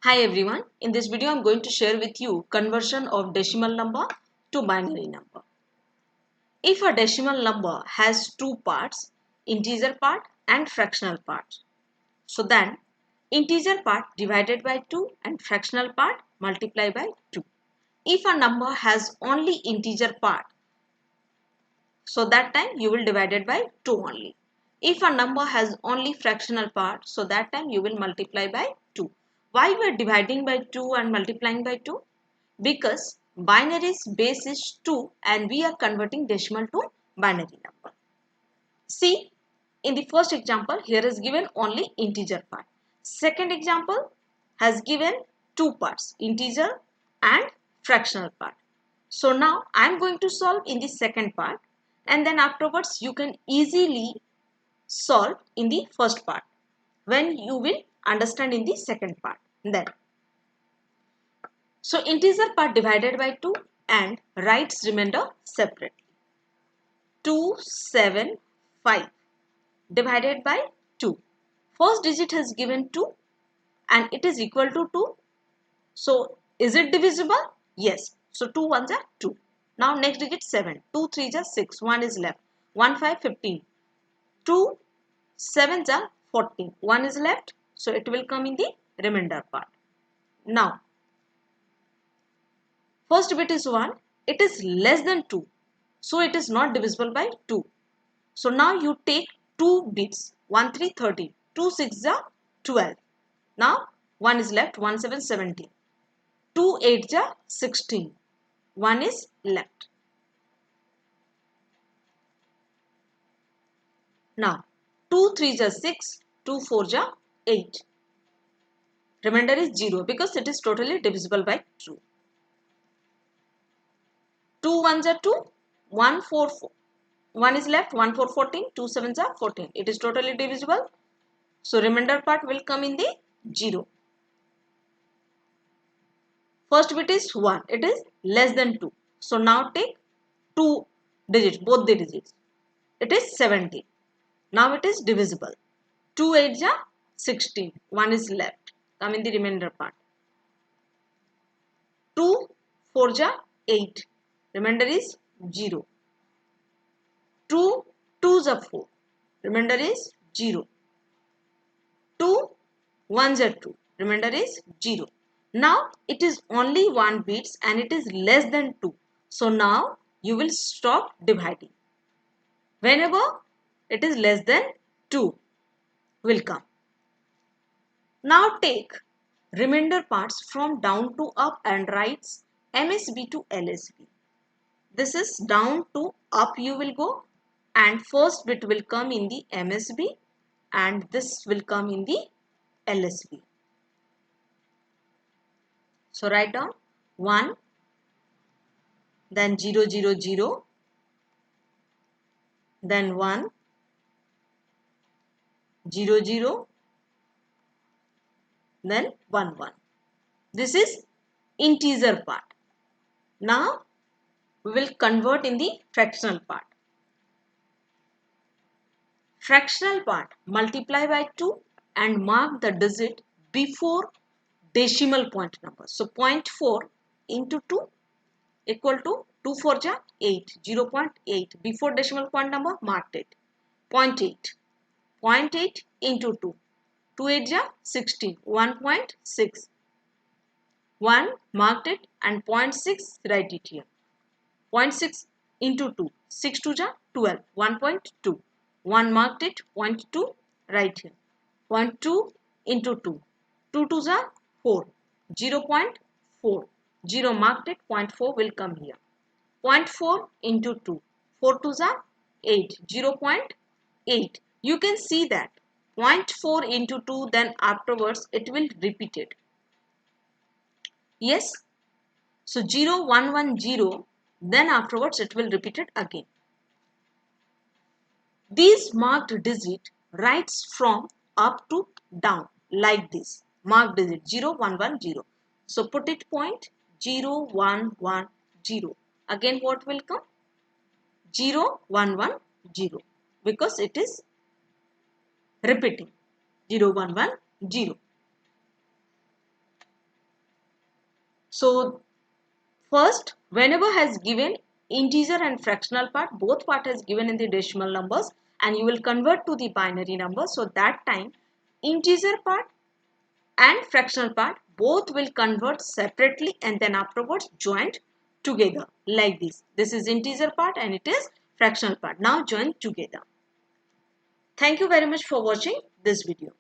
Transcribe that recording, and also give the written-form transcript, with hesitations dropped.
Hi everyone, in this video I am going to share with you conversion of decimal number to binary number. If a decimal number has two parts, integer part and fractional part, so then integer part divided by 2 and fractional part multiplied by 2. If a number has only integer part, so that time you will divide it by 2 only. If a number has only fractional part, so that time you will multiply by 2. Why we are dividing by 2 and multiplying by 2? Because binary's base is 2 and we are converting decimal to binary number. See, in the first example, here is given only integer part. Second example has given two parts, integer and fractional part. So now I am going to solve in the second part, and then afterwards you can easily solve in the first part when you will understand in the second part. Then, so integer part divided by 2 and writes remainder separately. 275 divided by 2. First digit has given 2 and it is equal to 2. So is it divisible? Yes. So 2 ones are 2. Now next digit 7. 2 3s are 6. 1 is left. 1 5 15. 2 7s are 14. 1 is left. So it will come in the remainder part. Now first bit is 1. It is less than 2. So it is not divisible by 2. So now you take 2 bits. 1 3 13. 2 6 are 12. Now 1 is left. 1 7 17. 2 8 are 16. 1 is left. Now 2 3 are 6. 2 4 are 8. Remainder is 0 because it is totally divisible by 2. 2 1s are 2. 1 4 4. 1 is left. 1 4 14. 2 7s are 14. It is totally divisible. So remainder part will come in the 0. First bit is 1. It is less than 2. So now take 2 digits, both the digits. It is 70. Now it is divisible. 2 8s are 16. 1 is left. Come in the remainder part. 2 4s are 8. Remainder is 0. 2 2s are 4. Remainder is 0. 2 1s are 2. Remainder is 0. Now it is only 1 bits and it is less than 2. So now you will stop dividing. Whenever it is less than 2 will come. Now take remainder parts from down to up and writes MSB to LSB. This is down to up you will go and first bit will come in the MSB and this will come in the LSB. So write down 1, then 0 0 0, then 1, 0 0, then 1 1. This is integer part. Now we will convert in the fractional part. Fractional part multiply by 2 and mark the digit before decimal point number. So 0.4 into 2 equal to 2 4 ja 8, 0.8. Before decimal point number marked it. 0.8. 0.8 into 2. 2 8 ja 16. 1.6. 1 marked it and 0.6 write it here. 0.6 into 2. 6 2 ja 12. 1.2. 1 marked it. 0.2 right here. 0.2 into 2. 2 2s are 4. 0.4. 0 marked it. 0.4 will come here. 0.4 into 2. 4 2s are 8. 0.8. You can see that 0.4 into 2, then afterwards it will repeat it. Yes. So 0 1 1 0, then afterwards it will repeat it again. These marked digit writes from up to down like this. Marked digit 0 1 1 0. So put it point 0 1 1 0. Again what will come? 0 1 1 0 because it is repeating 0 1 1 0. So first, whenever has given integer and fractional part, both part has given in the decimal numbers, and you will convert to the binary number. So that time integer part and fractional part both will convert separately and then afterwards joined together like this. This is integer part and it is fractional part. Now joined together. Thank you very much for watching this video.